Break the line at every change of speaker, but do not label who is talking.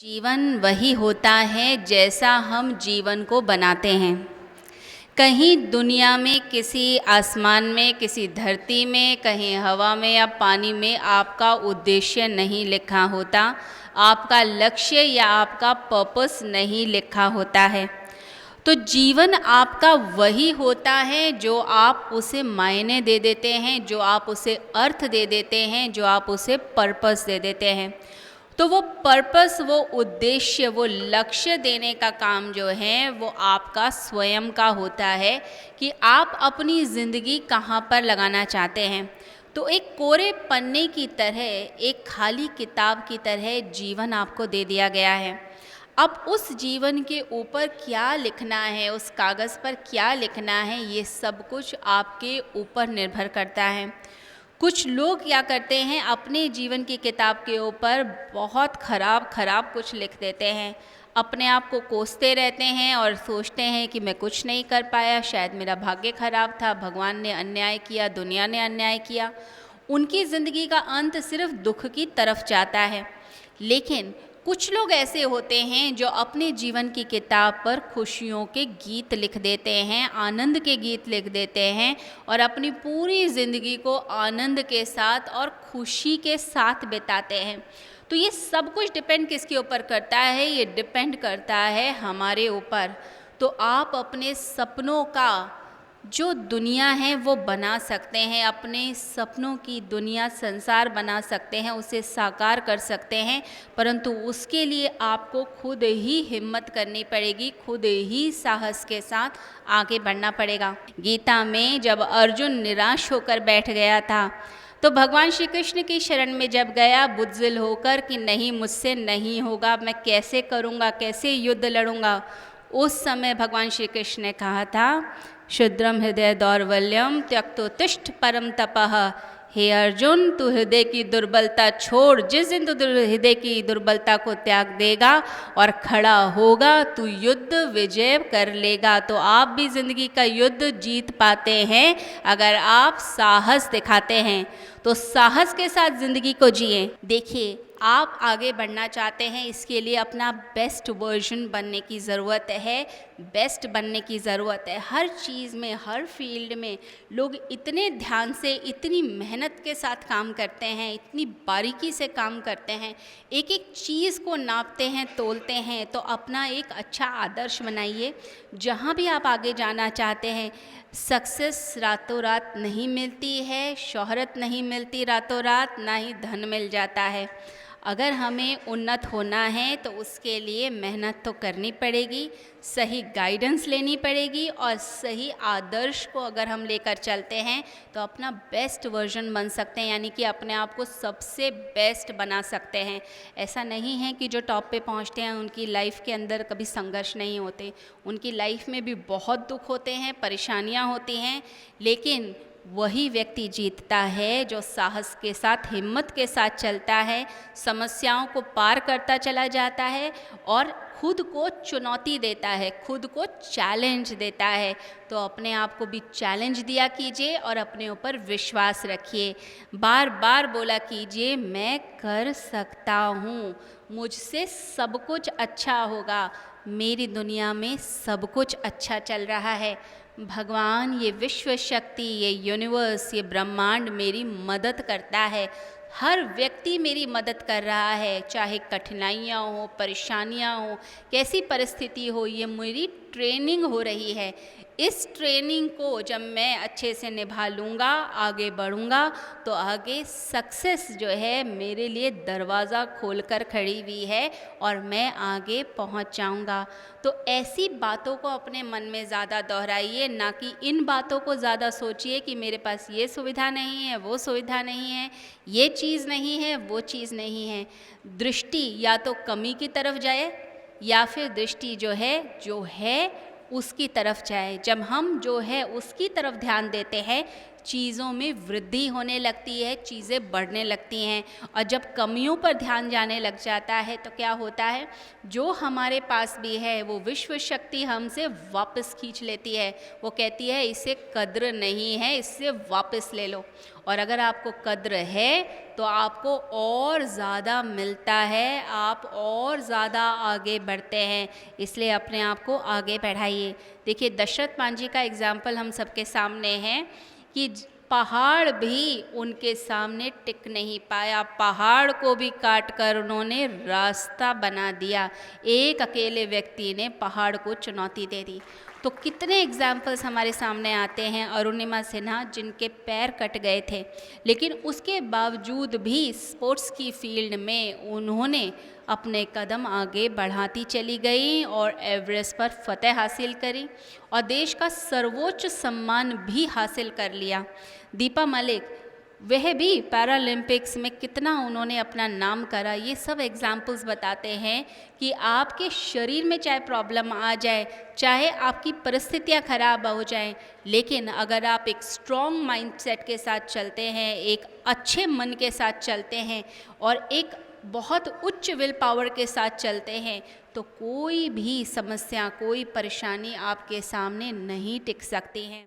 जीवन वही होता है जैसा हम जीवन को बनाते हैं। कहीं दुनिया में, किसी आसमान में, किसी धरती में, कहीं हवा में या पानी में आपका उद्देश्य नहीं लिखा होता, आपका लक्ष्य या आपका पर्पस नहीं लिखा होता है। तो जीवन आपका वही होता है जो आप उसे मायने दे देते हैं, जो आप उसे अर्थ दे देते हैं, जो आप उसे पर्पस दे देते हैं। तो वो पर्पस, वो उद्देश्य, वो लक्ष्य देने का काम जो है वो आपका स्वयं का होता है कि आप अपनी ज़िंदगी कहाँ पर लगाना चाहते हैं। तो एक कोरे पन्ने की तरह, एक खाली किताब की तरह जीवन आपको दे दिया गया है। अब उस जीवन के ऊपर क्या लिखना है, उस कागज़ पर क्या लिखना है, ये सब कुछ आपके ऊपर निर्भर करता है। कुछ लोग क्या करते हैं, अपने जीवन की किताब के ऊपर बहुत ख़राब कुछ लिख देते हैं, अपने आप को कोसते रहते हैं और सोचते हैं कि मैं कुछ नहीं कर पाया, शायद मेरा भाग्य खराब था, भगवान ने अन्याय किया, दुनिया ने अन्याय किया। उनकी ज़िंदगी का अंत सिर्फ दुख की तरफ जाता है। लेकिन कुछ लोग ऐसे होते हैं जो अपने जीवन की किताब पर खुशियों के गीत लिख देते हैं, आनंद के गीत लिख देते हैं और अपनी पूरी ज़िंदगी को आनंद के साथ और खुशी के साथ बिताते हैं। तो ये सब कुछ डिपेंड किसके ऊपर करता है? ये डिपेंड करता है हमारे ऊपर। तो आप अपने सपनों का जो दुनिया है वो बना सकते हैं, अपने सपनों की दुनिया, संसार बना सकते हैं, उसे साकार कर सकते हैं, परंतु उसके लिए आपको खुद ही हिम्मत करनी पड़ेगी, खुद ही साहस के साथ आगे बढ़ना पड़ेगा। गीता में जब अर्जुन निराश होकर बैठ गया था तो भगवान श्री कृष्ण की शरण में जब गया बुद्धिल होकर कि नहीं, मुझसे नहीं होगा, मैं कैसे करूँगा, कैसे युद्ध लड़ूंगा, उस समय भगवान श्री कृष्ण ने कहा था, शुद्रम हृदय दौर्बल्यम त्यक्तोत्तिष्ठ परम तपः। हे अर्जुन, तू हृदय की दुर्बलता छोड़, जिस दिन तू हृदय की दुर्बलता को त्याग देगा और खड़ा होगा, तू युद्ध विजय कर लेगा। तो आप भी जिंदगी का युद्ध जीत पाते हैं अगर आप साहस दिखाते हैं। तो साहस के साथ ज़िंदगी को जिए। देखिए, आप आगे बढ़ना चाहते हैं, इसके लिए अपना बेस्ट वर्जन बनने की ज़रूरत है, बेस्ट बनने की ज़रूरत है। हर चीज़ में, हर फील्ड में लोग इतने ध्यान से, इतनी मेहनत के साथ काम करते हैं, इतनी बारीकी से काम करते हैं, एक एक चीज़ को नापते हैं, तोलते हैं। तो अपना एक अच्छा आदर्श बनाइए। जहाँ भी आप आगे जाना चाहते हैं, सक्सेस रातों रात नहीं मिलती है, शोहरत नहीं मिलती रातों रात, ना ही धन मिल जाता है। अगर हमें उन्नत होना है तो उसके लिए मेहनत तो करनी पड़ेगी, सही गाइडेंस लेनी पड़ेगी और सही आदर्श को अगर हम लेकर चलते हैं तो अपना बेस्ट वर्जन बन सकते हैं, यानी कि अपने आप को सबसे बेस्ट बना सकते हैं। ऐसा नहीं है कि जो टॉप पे पहुंचते हैं उनकी लाइफ के अंदर कभी संघर्ष नहीं होते, उनकी लाइफ में भी बहुत दुख होते हैं, परेशानियां होती हैं, लेकिन वही व्यक्ति जीतता है जो साहस के साथ, हिम्मत के साथ चलता है, समस्याओं को पार करता चला जाता है और खुद को चुनौती देता है, खुद को चैलेंज देता है। तो अपने आप को भी चैलेंज दिया कीजिए और अपने ऊपर विश्वास रखिए। बार बार बोला कीजिए, मैं कर सकता हूँ, मुझसे सब कुछ अच्छा होगा, मेरी दुनिया में सब कुछ अच्छा चल रहा है। भगवान, ये विश्व शक्ति, ये यूनिवर्स, ये ब्रह्मांड मेरी मदद करता है, हर व्यक्ति मेरी मदद कर रहा है, चाहे कठिनाइयाँ हो, परेशानियाँ हो, कैसी परिस्थिति हो, ये मेरी ट्रेनिंग हो रही है। इस ट्रेनिंग को जब मैं अच्छे से निभा लूँगा, आगे बढ़ूँगा, तो आगे सक्सेस जो है मेरे लिए दरवाज़ा खोलकर खड़ी हुई है और मैं आगे पहुँच जाऊँगा। तो ऐसी बातों को अपने मन में ज़्यादा दोहराइए, ना कि इन बातों को ज़्यादा सोचिए कि मेरे पास ये सुविधा नहीं है, वो सुविधा नहीं है, ये चीज़ नहीं है, वो चीज़ नहीं है। दृष्टि या तो कमी की तरफ जाए या फिर दृष्टि जो है उसकी तरफ जाए। जब हम जो है उसकी तरफ ध्यान देते हैं, चीज़ों में वृद्धि होने लगती है, चीज़ें बढ़ने लगती हैं। और जब कमियों पर ध्यान जाने लग जाता है तो क्या होता है, जो हमारे पास भी है वो विश्व शक्ति हमसे वापस खींच लेती है। वो कहती है इसे कद्र नहीं है, इससे वापस ले लो। और अगर आपको कद्र है तो आपको और ज़्यादा मिलता है, आप और ज़्यादा आगे बढ़ते हैं। इसलिए अपने आप को आगे बढ़ाइए। देखिए दशरथ मान जी का एग्जाम्पल हम सबके सामने है कि पहाड़ भी उनके सामने टिक नहीं पाया, पहाड़ को भी काट कर उन्होंने रास्ता बना दिया। एक अकेले व्यक्ति ने पहाड़ को चुनौती दे दी। तो कितने एग्जाम्पल्स हमारे सामने आते हैं। अरुणिमा सिन्हा जिनके पैर कट गए थे, लेकिन उसके बावजूद भी स्पोर्ट्स की फील्ड में उन्होंने अपने कदम आगे बढ़ाती चली गई और एवरेस्ट पर फतेह हासिल करी और देश का सर्वोच्च सम्मान भी हासिल कर लिया। दीपा मलिक, वह भी पैरालंपिक्स में कितना उन्होंने अपना नाम करा। ये सब एग्जाम्पल्स बताते हैं कि आपके शरीर में चाहे प्रॉब्लम आ जाए, चाहे आपकी परिस्थितियाँ खराब हो जाएं, लेकिन अगर आप एक स्ट्रॉन्ग माइंडसेट के साथ चलते हैं, एक अच्छे मन के साथ चलते हैं और एक बहुत उच्च विल पावर के साथ चलते हैं, तो कोई भी समस्या, कोई परेशानी आपके सामने नहीं टिक सकती है।